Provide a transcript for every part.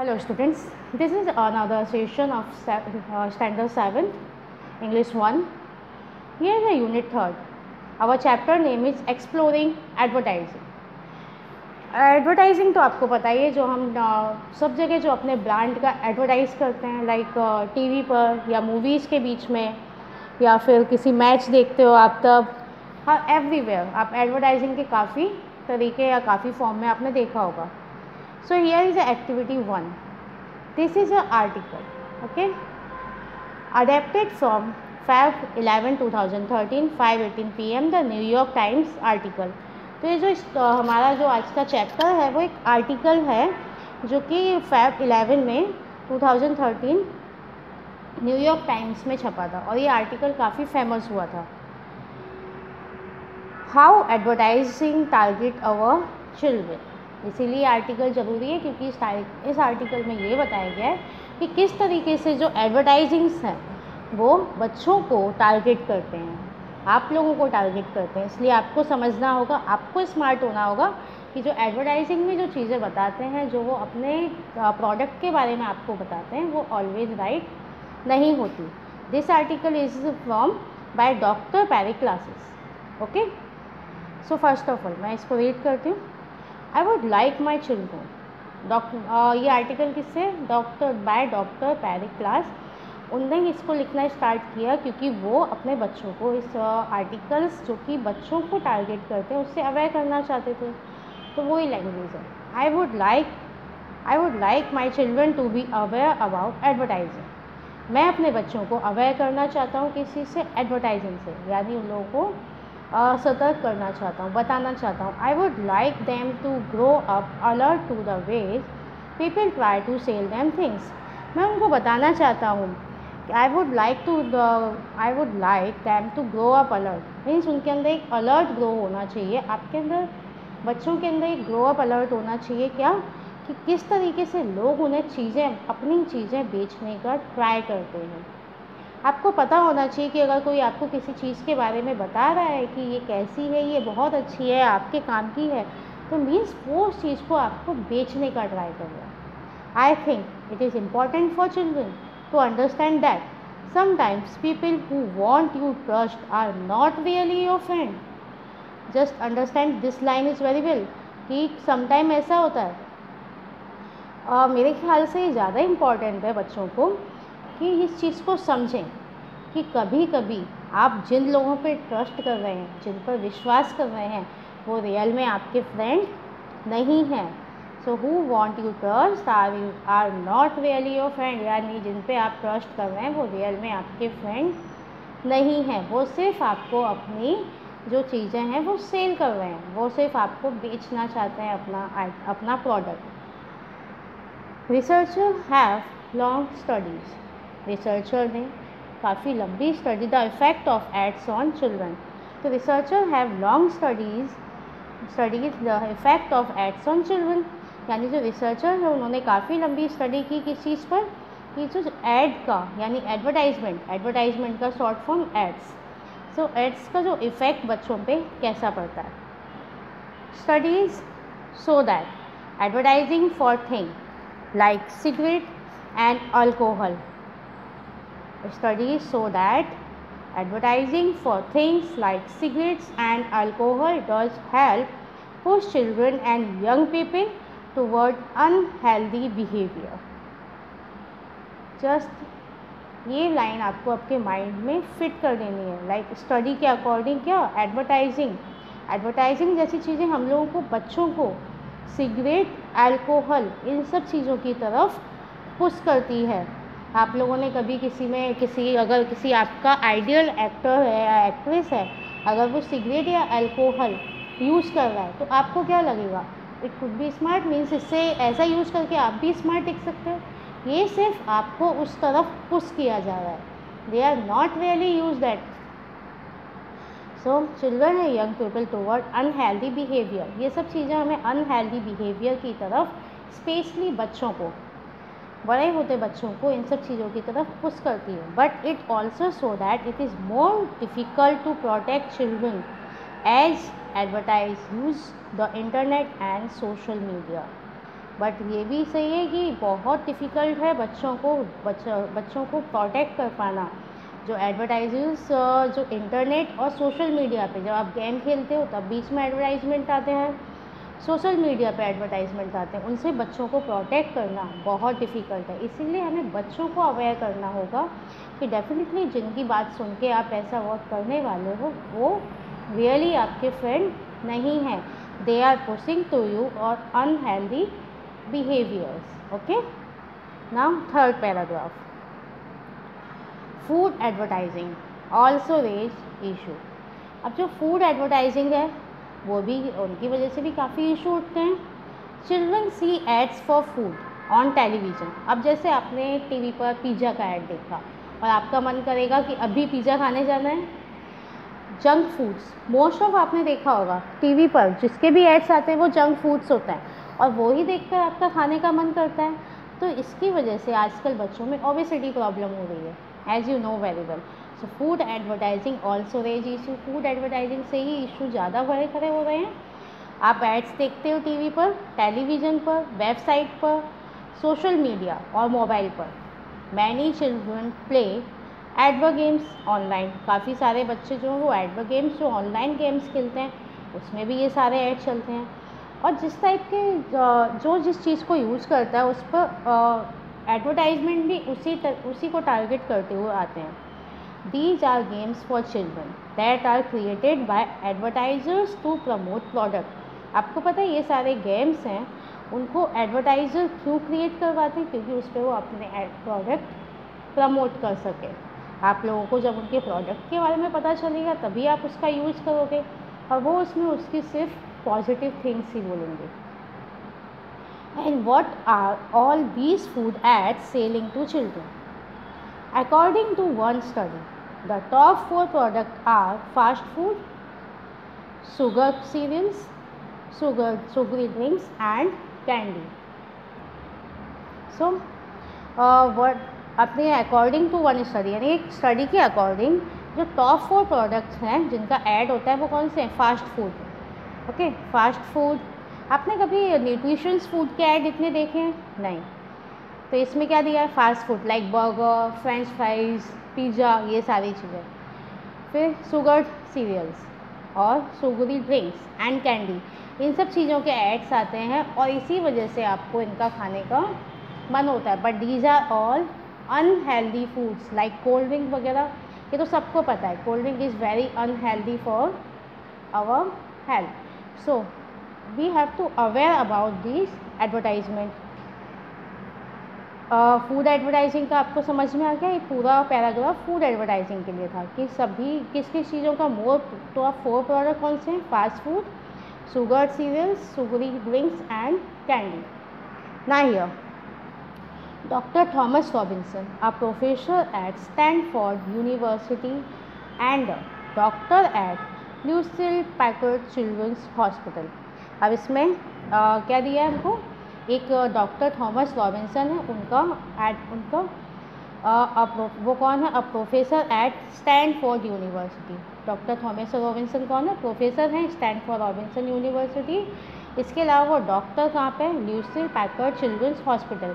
Hello students, this is another session of Standard 7, English 1. Here is the Unit 3rd. Our chapter name is Exploring Advertising. Advertising तो आपको पता ही है, जो हम सब जगह जो अपने ब्रांड का एडवर्टाइज़ करते हैं, लाइक टीवी पर या मूवीज़ के बीच में, या फिर किसी मैच देखते हो आप, तब हाँ एवरीवेयर आप एडवर्टाइजिंग के काफ़ी तरीके या काफ़ी फॉर्म में आपने देखा होगा. So here is the activity 1. This is an article, okay, adapted from Feb 11, 2013, 5:18 PM, the New York Times article. तो ये जो हमारा जो आज का चैप्टर है वो एक आर्टिकल है जो कि Feb 11 में 2013 न्यूयॉर्क टाइम्स में छपा था और ये आर्टिकल काफ़ी फेमस हुआ था. How advertising target our children. इसीलिए आर्टिकल ज़रूरी है क्योंकि इस आर्टिकल में ये बताया गया है कि किस तरीके से जो एडवर्टाइजिंग्स हैं वो बच्चों को टारगेट करते हैं, आप लोगों को टारगेट करते हैं. इसलिए आपको समझना होगा, आपको स्मार्ट होना होगा कि जो एडवर्टाइजिंग में जो चीज़ें बताते हैं, जो वो अपने प्रोडक्ट के बारे में आपको बताते हैं, वो ऑलवेज राइट नहीं होती. This article is from by doctor Parikh classes. Okay, so first of all मैं इसको रीड करती हूँ. I would like my children. ये आर्टिकल किससे? Doctor Parikh class. उनने इसको लिखना स्टार्ट किया क्योंकि वो अपने बच्चों को इस आर्टिकल्स जो कि बच्चों को टारगेट करते हैं उससे अवेयर करना चाहते थे. तो वही लैंग्वेज है. I would like my children to be aware about advertising. मैं अपने बच्चों को अवेयर करना चाहता हूँ किस चीज़ से? एडवर्टाइजिंग से, यानी उन लोगों को सतर्क करना चाहता हूँ, बताना चाहता हूँ. I would like them to grow up alert to the ways people try to sell them things. मैं उनको बताना चाहता हूँ कि I would like them to grow up alert. Means उनके अंदर एक अलर्ट ग्रो होना चाहिए. आपके अंदर, बच्चों के अंदर एक ग्रो अप अलर्ट होना चाहिए. क्या? कि किस तरीके से लोग उन्हें अपनी चीज़ें बेचने का ट्राई करते हैं. आपको पता होना चाहिए कि अगर कोई आपको किसी चीज़ के बारे में बता रहा है कि ये कैसी है, ये बहुत अच्छी है, आपके काम की है, तो मीन्स वो उस चीज़ को आपको बेचने का ट्राई कर रहा है. I think it is important for children to understand that sometimes people who want you trust are not really your friend. Just understand this line is very well कि समटाइम ऐसा होता है. मेरे ख्याल से ये ज़्यादा इम्पॉर्टेंट है बच्चों को कि इस चीज़ को समझें कि कभी कभी आप जिन लोगों पे ट्रस्ट कर रहे हैं, जिन पर विश्वास कर रहे हैं, वो रियल में आपके फ्रेंड नहीं हैं. So who want you trust are not really your friend. यानी जिन पे आप ट्रस्ट कर रहे हैं वो रियल में आपके फ्रेंड नहीं हैं. वो सिर्फ आपको अपनी जो चीज़ें हैं वो सेल कर रहे हैं, वो सिर्फ आपको बेचना चाहते हैं अपना product. Researcher have long studies. Researcher ने काफ़ी लंबी study the effect of ads on children. तो researcher have long studies the effect of ads on children. यानी जो रिसर्चर है उन्होंने काफ़ी लंबी स्टडी की किस चीज़ पर? कि जो एड का, यानी एडवर्टाइजमेंट का शॉर्ट फॉर्म एड्स. सो एड्स का जो इफ़ेक्ट बच्चों पे कैसा पड़ता है. Studies show that advertising for thing like cigarette and alcohol. Studies show that advertising for things like cigarettes and alcohol does help push children and young people toward unhealthy behavior. Just ये line आपको आपके mind में fit कर देनी है. Like study के according क्या advertising जैसी चीज़ें हम लोगों को, बच्चों को सिगरेट, अल्कोहल, इन सब चीज़ों की तरफ पुश करती है. आप लोगों ने कभी अगर किसी आपका आइडियल एक्टर है या एक्ट्रेस है, अगर वो सिगरेट या अल्कोहल यूज़ कर रहा है तो आपको क्या लगेगा? It could be smart. Means इससे ऐसा यूज़ करके आप भी स्मार्ट दिख सकते हो. ये सिर्फ आपको उस तरफ पुश किया जा रहा है. They are not really use that. So children and young people toward unhealthy behaviour. ये सब चीज़ें हमें अनहेल्दी बिहेवियर की तरफ, स्पेशली बच्चों को, बड़े होते बच्चों को इन सब चीज़ों की तरफ पुश करती है. But it also show that it is more difficult to protect children as advertise use the internet and social media. But ये भी सही है कि बहुत डिफ़िकल्ट है बच्चों को प्रोटेक्ट कर पाना। जो एडवर्टाइजर्स जो इंटरनेट और सोशल मीडिया पे, जब आप गेम खेलते हो तब बीच में एडवर्टाइजमेंट आते हैं, सोशल मीडिया पे एडवर्टाइजमेंट आते हैं, उनसे बच्चों को प्रोटेक्ट करना बहुत डिफ़िकल्ट है। इसीलिए हमें बच्चों को अवेयर करना होगा कि डेफिनेटली जिनकी बात सुन के आप ऐसा वर्क करने वाले हो वो रियली आपके फ्रेंड नहीं हैं, they are pushing to you और unhealthy behaviours. Okay, now third paragraph, food advertising also raise issue. अब जो फूड एडवर्टाइजिंग है वो भी, उनकी वजह से भी काफ़ी इशू उठते हैं। Children see ads for food on television. अब जैसे आपने टीवी पर पिज़्ज़ा का ऐड देखा और आपका मन करेगा कि अभी पिज़्ज़ा खाने जाना है। जंक फूड्स, मोस्ट ऑफ आपने देखा होगा टीवी पर जिसके भी एड्स आते हैं वो जंक फूड्स होता है और वो ही देखकर आपका खाने का मन करता है। तो इसकी वजह से आजकल बच्चों में ओबेसिटी प्रॉब्लम हो रही है, as you know very well. So food advertising also raise issue. Food advertising से ही इशू ज़्यादा बड़े खड़े हो रहे हैं। आप एड्स देखते हो टीवी पर, टेलीविज़न पर, वेबसाइट पर, सोशल मीडिया और मोबाइल पर। Many children play एडवर games online. काफ़ी सारे बच्चे जो वो एडवर गेम्स, जो ऑनलाइन गेम्स खेलते हैं, उसमें भी ये सारे ऐड चलते हैं। और जिस टाइप के जो जिस चीज़ को यूज़ करता है उस पर एडवर्टाइजमेंट भी उसी को टारगेट करते हुए आते हैं। These are games for children that are created by advertisers to promote product। आपको पता है ये सारे गेम्स हैं, उनको एडवर्टाइज़र क्यों क्रिएट करवाते हैं? क्योंकि उस पर वो अपने प्रोडक्ट प्रमोट कर सके। आप लोगों को जब उनके प्रोडक्ट के बारे में पता चलेगा तभी आप उसका यूज़ करोगे और वो उसमें उसकी सिर्फ पॉजिटिव थिंग्स ही बोलेंगे। And what are all these food ads selling to children? According to one study, the top 4 products are fast food, sugar cereals, sugary drinks and candy. So, what अपने according to one study, यानी एक study के according जो top 4 products हैं जिनका add होता है वो कौन से हैं? Fast food. Okay, fast food. आपने कभी न्यूट्रिशंस फूड के ऐड इतने देखे हैं? नहीं। तो इसमें क्या दिया है? Fast food like burger, French fries, pizza, ये सारी चीज़ें। फिर शुगर सीरियल्स और शुगरी ड्रिंक्स एंड कैंडी, इन सब चीज़ों के एड्स आते हैं और इसी वजह से आपको इनका खाने का मन होता है। But these are all unhealthy foods like cold drink वगैरह, ये तो सबको पता है cold drink is very unhealthy for our health. So we have to aware about this advertisement. Food advertising का आपको समझ में आ गया? ये पूरा पैराग्राफ फूड एडवर्टाइजिंग के लिए था कि सभी किस किस चीज़ों का तो आप 4 प्रोडक्ट कौन से हैं? Fast food, sugar cereals, sugary drinks and candy. Now here Dr. Thomas Robinson, a professor at Stanford University and a doctor at Lucille Packard Children's Hospital। अब इसमें क्या दिया है हमको? एक डॉक्टर थॉमस रॉबिन्सन है, वो कौन है? A professor at Stanford university. Doctor Thomas Robinson कौन है? प्रोफेसर हैं स्टैनफोर्ड रॉबिन्सन यूनिवर्सिटी। इसके अलावा वो डॉक्टर कहाँ पे? ल्यूसिल पैकर्ड चिल्ड्रंस हॉस्पिटल,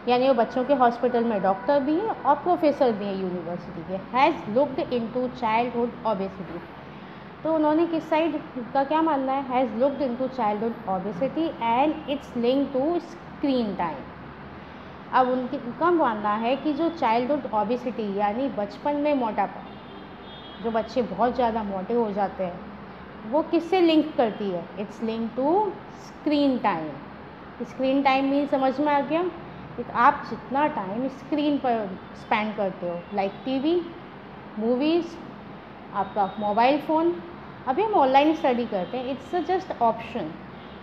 यानी वो बच्चों के हॉस्पिटल में डॉक्टर भी हैं और प्रोफेसर भी हैं यूनिवर्सिटी के। Has looked into childhood obesity. तो उन्होंने किस साइड का क्या मानना है? Has looked into childhood obesity and its link to screen time. अब उनका मानना है कि जो चाइल्डहुड ओबेसिटी यानी बचपन में मोटापा, जो बच्चे बहुत ज़्यादा मोटे हो जाते हैं, वो किससे लिंक करती है? Its link to screen time. Screen time mean समझ में आ गया? आप जितना टाइम स्क्रीन पर स्पेंड करते हो, लाइक टीवी, मूवीज़, आपका मोबाइल फ़ोन। अभी हम ऑनलाइन स्टडी करते हैं, इट्स जस्ट ऑप्शन,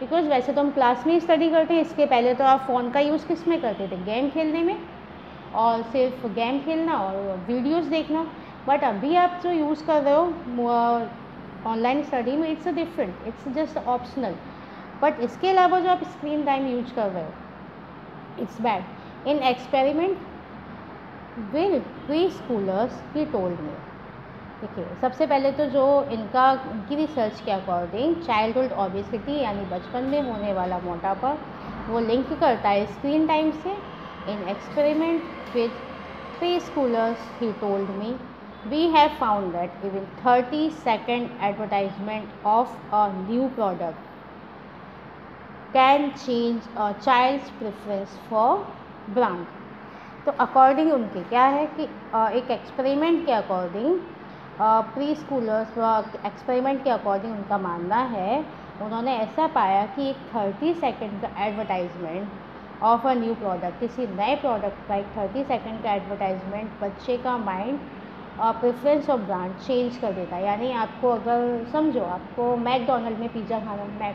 बिकॉज वैसे तो हम क्लास में ही स्टडी करते हैं। इसके पहले तो आप फ़ोन का यूज़ किस में करते थे? गेम खेलने में, और सिर्फ गेम खेलना और वीडियोस देखना। बट अभी आप जो यूज़ कर रहे हो ऑनलाइन स्टडी में, it's different, it's just optional. But इसके अलावा जो आप स्क्रीन टाइम यूज कर रहे हो, it's bad. In experiment with pre schoolers he told me. देखिए, सबसे पहले तो जो इनकी रिसर्च के अकॉर्डिंग चाइल्डहुड ओबेसिटी यानी बचपन में होने वाला मोटापा, वो लिंक करता है स्क्रीन टाइम से। In experiment with preschoolers, he told me, we have found that even 30-second advertisement of a new product can change a child's preference for brand. तो अकॉर्डिंग उनके क्या है कि एक एक्सपेरिमेंट के अकॉर्डिंग प्री स्कूलर्स एक्सपेरिमेंट के according उनका मानना है, उन्होंने ऐसा पाया कि एक 30 सेकंड का advertisement of a new product, किसी नए प्रोडक्ट का एक 30 सेकंड का एडवर्टाइजमेंट बच्चे का mind preference of brand change कर देता है। यानी आपको अगर समझो आपको मैकडोनल्ड में पिज़्ज़ा खाना है,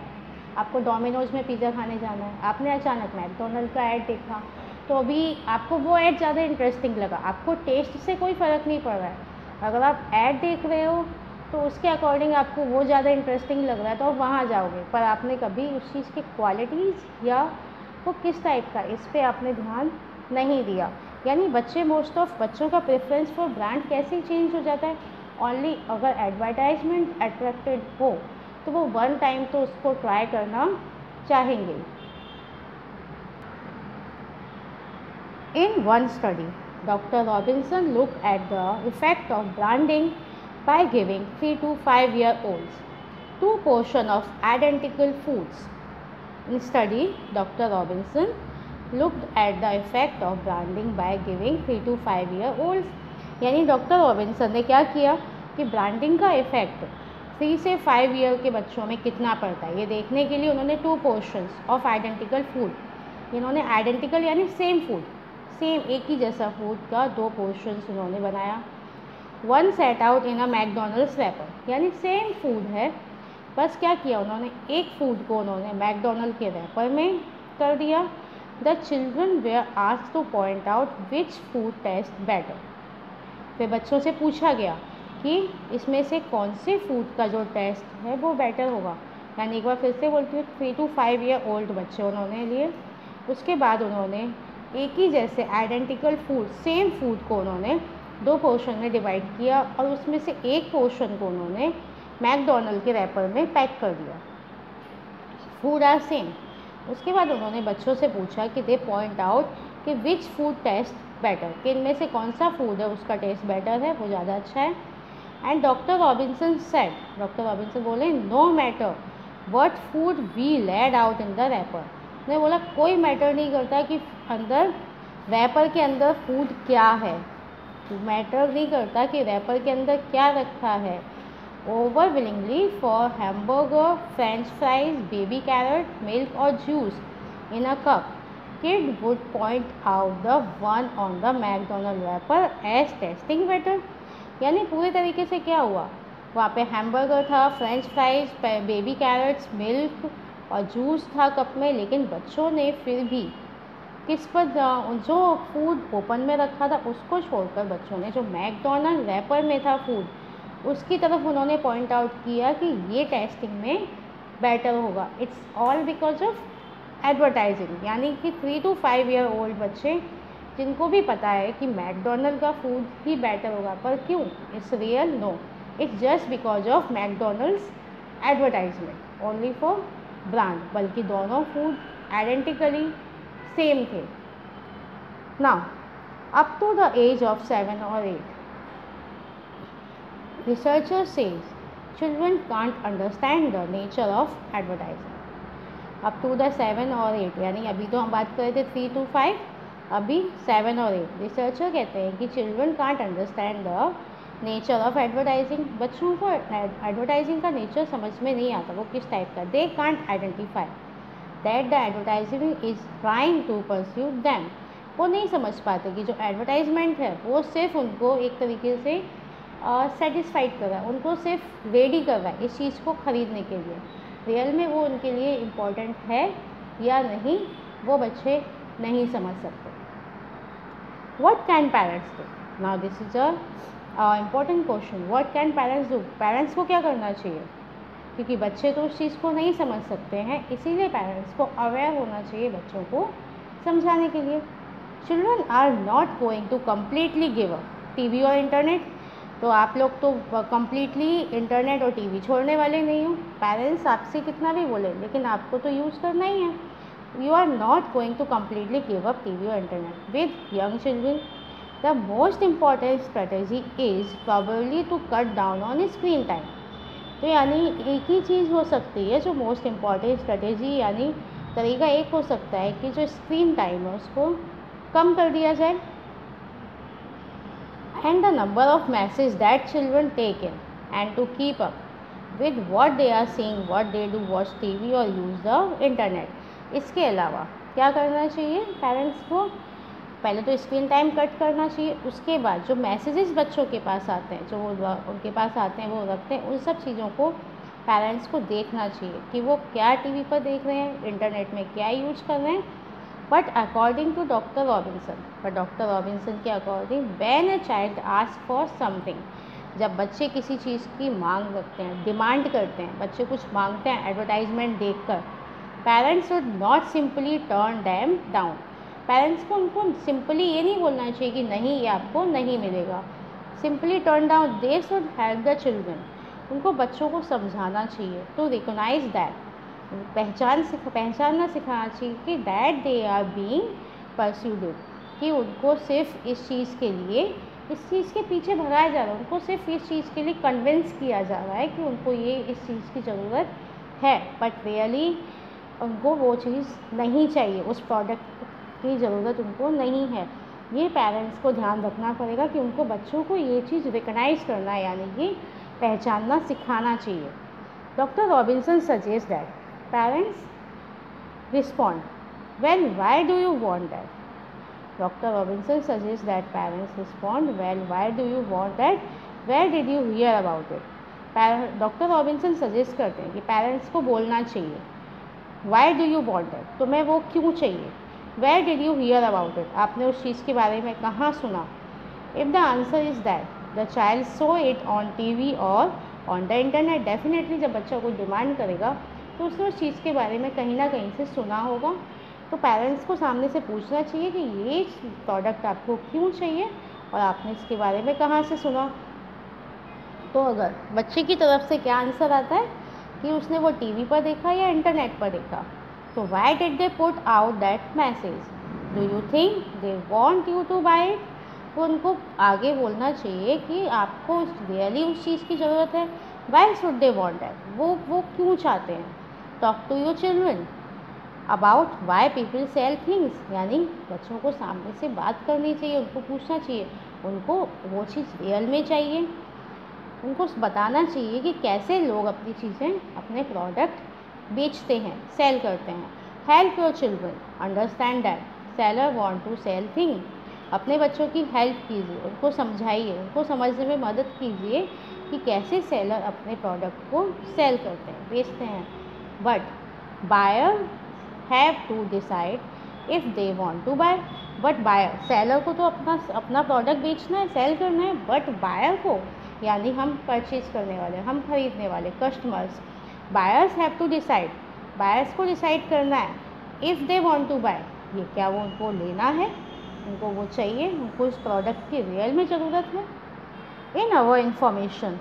आपको डोमिनोज़ में पिज़्ज़ा खाने जाना है, आपने अचानक मैकडोनल्ड का ऐड देखा तो अभी आपको वो ऐड ज़्यादा इंटरेस्टिंग लगा, आपको टेस्ट से कोई फ़र्क नहीं पड़ रहा है। अगर आप ऐड देख रहे हो तो उसके अकॉर्डिंग आपको वो ज़्यादा इंटरेस्टिंग लग रहा है तो आप वहाँ जाओगे, पर आपने कभी उस चीज़ की क्वालिटीज़ या वो किस टाइप का, इस पर आपने ध्यान नहीं दिया। यानी मोस्ट ऑफ बच्चों का प्रेफरेंस फॉर ब्रांड कैसे चेंज हो जाता है, ओनली अगर एडवर्टाइजमेंट अट्रैक्टेड हो तो वो वन टाइम तो उसको ट्राई करना चाहेंगे। In one study doctor Robinson look at the effect of branding by giving 3 to 5-year-olds 2 portions of identical foods. In study, Dr. Robinson looked at the effect of branding by giving 3 to 5-year-olds. यानी doctor Robinson ने क्या किया कि branding का effect 3 से 5 year के बच्चों में कितना पड़ता है, ये देखने के लिए उन्होंने 2 पोर्शंस ऑफ आइडेंटिकल फूड, इन्होंने आइडेंटिकल यानी सेम फूड, सेम एक ही जैसा फूड का 2 पोर्शंस उन्होंने बनाया। One set out in a McDonald's wrapper, यानी सेम फूड है, बस क्या किया उन्होंने एक फूड को उन्होंने मैकडोनल्ड के रैपर में कर दिया। The children were asked to point out which food taste better. फिर बच्चों से पूछा गया कि इसमें से कौन से फूड का जो टेस्ट है वो बेटर होगा। यानी एक बार फिर से बोलती हूँ 3 to 5-year-old बच्चे उन्होंने लिए, उसके बाद उन्होंने एक ही जैसे आइडेंटिकल फूड सेम फूड को उन्होंने 2 पोर्शन में डिवाइड किया और उसमें से एक पोर्शन को उन्होंने मैकडोनल्ड के रैपर में पैक कर दिया। Food are same. उसके बाद उन्होंने बच्चों से पूछा कि दे पॉइंट आउट कि विच फूड टेस्ट बेटर, कि इनमें से कौन सा फूड है उसका टेस्ट बेटर है, वो ज़्यादा अच्छा है। And doctor Robinson said, doctor Robinson बोले no matter what food we laid out in the wrapper. उन्होंने बोला कोई मैटर नहीं करता कि अंदर रैपर के अंदर फूड क्या है, मैटर नहीं करता कि रैपर के अंदर क्या रखा है। Overwhelmingly for hamburger, French fries, baby carrot, milk और juice in a cup, kid would point out the one on the McDonald wrapper as tasting better. यानी पूरे तरीके से क्या हुआ, वहाँ पे हैमबर्गर था, french fries, baby carrots, milk और जूस था कप में, लेकिन बच्चों ने फिर भी किस पर जो फूड ओपन में रखा था उसको छोड़कर बच्चों ने जो मैकडोनल्ड रैपर में था फूड उसकी तरफ उन्होंने पॉइंट आउट किया कि ये टेस्टिंग में बेटर होगा। It's all because of advertising. यानी कि 3 to 5-year-old बच्चे जिनको भी पता है कि मैकडोनल्ड का फूड ही बेटर होगा, पर क्यों, it's real, no, it's just because of McDonald's advertisement only for brand, बल्कि दोनों फूड आइडेंटिकली सेम थे। Now up to the age of 7 or 8, researchers says children can't understand the nature of advertising. Up to the 7 or 8, यानी अभी तो हम बात कर रहे थे 3 to 5, अभी 7 or 8। रिसर्चर कहते हैं कि children can't understand the nature of advertising. बच्चों को एडवर्टाइजिंग का नेचर समझ में नहीं आता, वो किस टाइप का, they can't identify that the advertising is trying to pursue them. वो नहीं समझ पाते कि जो एडवर्टाइजमेंट है वो सिर्फ उनको एक तरीके से सेटिस्फाइड कर रहा है, उनको सिर्फ रेडी कर रहा है इस चीज़ को ख़रीदने के लिए। रियल में वो उनके लिए इम्पॉर्टेंट है या नहीं, वो बच्चे नहीं समझ सकते। What can parents do? Now this is a important question. What can parents do? Parents को क्या करना चाहिए, क्योंकि बच्चे तो उस चीज़ को नहीं समझ सकते हैं, इसीलिए पेरेंट्स को अवेयर होना चाहिए बच्चों को समझाने के लिए। Children are not going to completely give up TV और इंटरनेट। तो आप लोग तो कम्प्लीटली इंटरनेट और टीवी छोड़ने वाले नहीं हो। पेरेंट्स आपसे कितना भी बोले, लेकिन आपको तो यूज़ करना ही है। you are not going to completely give up TV or internet. With young children, the most important strategy is probably to cut down on screen time. तो यानी एक ही चीज़ हो सकती है जो मोस्ट इम्पॉर्टेंट स्ट्रेटेजी यानी तरीका एक हो सकता है कि जो स्क्रीन टाइम है उसको कम कर दिया जाए. And the number of message that children take in and to keep up with what they are seeing, what they do, watch TV or use the internet. इसके अलावा क्या करना चाहिए पेरेंट्स को? पहले तो स्क्रीन टाइम कट करना चाहिए. उसके बाद जो मैसेजेस बच्चों के पास आते हैं, जो वो उनके पास आते हैं, वो रखते हैं, उन सब चीज़ों को पेरेंट्स को देखना चाहिए कि वो क्या टीवी पर देख रहे हैं, इंटरनेट में क्या यूज कर रहे हैं. But according to doctor Robinson के according, when a child ask for something, जब बच्चे किसी चीज़ की मांग रखते हैं, डिमांड करते हैं, बच्चे कुछ मांगते हैं एडवर्टाइजमेंट देखकर, parents should not simply turn them down. Parents को उनको सिंपली ये नहीं बोलना चाहिए कि नहीं, ये आपको नहीं मिलेगा. Simply turn down, they should help the children. उनको बच्चों को समझाना चाहिए टू रिकॉग्नाइज दैट, पहचानना सिखाना चाहिए कि that they are being pursued, कि उनको सिर्फ इस चीज़ के लिए, इस चीज़ के पीछे भगाया जा रहा है, उनको सिर्फ इस चीज़ के लिए कन्विंस किया जा रहा है कि उनको ये इस चीज़ की ज़रूरत है, बट रियली उनको वो चीज़ नहीं चाहिए, उस प्रोडक्ट की ज़रूरत उनको नहीं है. ये पेरेंट्स को ध्यान रखना पड़ेगा कि उनको बच्चों को ये चीज़ रिकॉग्नाइज करना है, यानी कि पहचानना सिखाना चाहिए. Doctor Robinson suggest that parents respond well, why do you want that. Dr. Robinson suggests that parents respond, well, why do you want that? Where did you hear about it? Doctor Robinson suggest करते हैं कि parents को बोलना चाहिए, why do you want that? तुम्हें वो क्यों चाहिए? Where did you hear about it? आपने उस चीज़ के बारे में कहाँ सुना? If the answer is that the child saw it on TV or on the internet, definitely जब बच्चा कोई डिमांड करेगा तो उसने उस चीज़ के बारे में कहीं ना कहीं से सुना होगा. तो पेरेंट्स को सामने से पूछना चाहिए कि ये प्रोडक्ट आपको क्यों चाहिए और आपने इसके बारे में कहाँ से सुना. तो अगर बच्चे की तरफ से क्या आंसर आता है कि उसने वो टीवी पर देखा या इंटरनेट पर देखा, तो why did they put out that message, do you think they want you to buy it. तो उनको आगे बोलना चाहिए कि आपको रियली उस चीज़ की ज़रूरत है, why should they want that, वो क्यों चाहते हैं. Talk to your children about why people sell things, यानी बच्चों को सामने से बात करनी चाहिए, उनको पूछना चाहिए, उनको वो चीज़ रियल में चाहिए, उनको बताना चाहिए कि कैसे लोग अपनी चीज़ें, अपने प्रोडक्ट बेचते हैं, सेल करते हैं. Help your children understand that seller want to sell thing. अपने बच्चों की हेल्प कीजिए, उनको समझाइए, उनको समझने में मदद कीजिए कि कैसे सेलर अपने प्रोडक्ट को सेल करते हैं, बेचते हैं. But buyer have to decide if they want to buy. But buyer, seller को तो अपना प्रोडक्ट बेचना है, सेल करना है, बट बायर को, यानी हम परचेज करने वाले, हम खरीदने वाले customers, buyers have to decide, buyers को डिसाइड करना है if they want to buy, ये क्या वो उनको लेना है, उनको वो चाहिए, उनको इस प्रोडक्ट की रियल में ज़रूरत है. In our information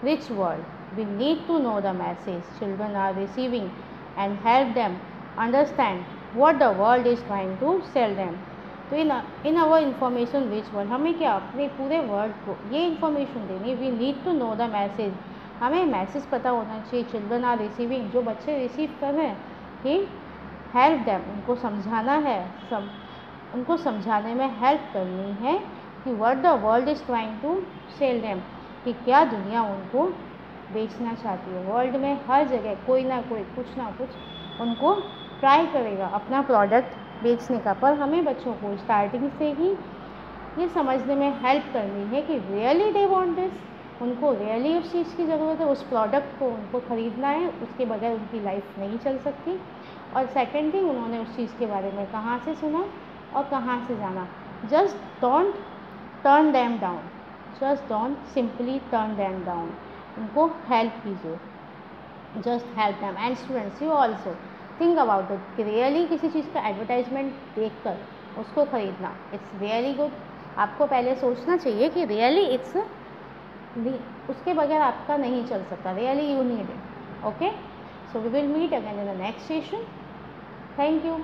rich world we need to know the message children are receiving and help them understand what the world is trying to sell them. तो in our information rich world, हमें क्या अपने पूरे world को ये information देनी. We need to know the message, हमें message पता होना चाहिए. चिल्ड्रन आर रिसीविंग, जो बच्चे रिसीव कर रहे हैं, कि हेल्प देम, उनको समझाना है, उनको समझाने में हेल्प करनी है कि what the world is trying to sell them, कि क्या दुनिया उनको बेचना चाहती है. वर्ल्ड में हर जगह कोई ना कोई कुछ ना कुछ उनको ट्राई करेगा अपना प्रोडक्ट बेचने का. पर हमें बच्चों को स्टार्टिंग से ही ये समझने में हेल्प करनी है कि रियली दे वांट दिस, उनको रियली उस चीज़ की ज़रूरत है, उस प्रोडक्ट को उनको ख़रीदना है, उसके बगैर उनकी लाइफ नहीं चल सकती. और सेकेंड थिंग, उन्होंने उस चीज़ के बारे में कहाँ से सुना और कहाँ से जाना. Just don't turn them down, just don't simply turn them down, उनको हेल्प कीजिए, just help them. And students, you also think about it कि रियली किसी चीज़ का एडवर्टाइजमेंट देखकर उसको ख़रीदना, इट्स रियली गुड. आपको पहले सोचना चाहिए कि रियली इट्स, उसके बगैर आपका नहीं चल सकता, really you need it. Okay, so we will meet again in the next session. Thank you.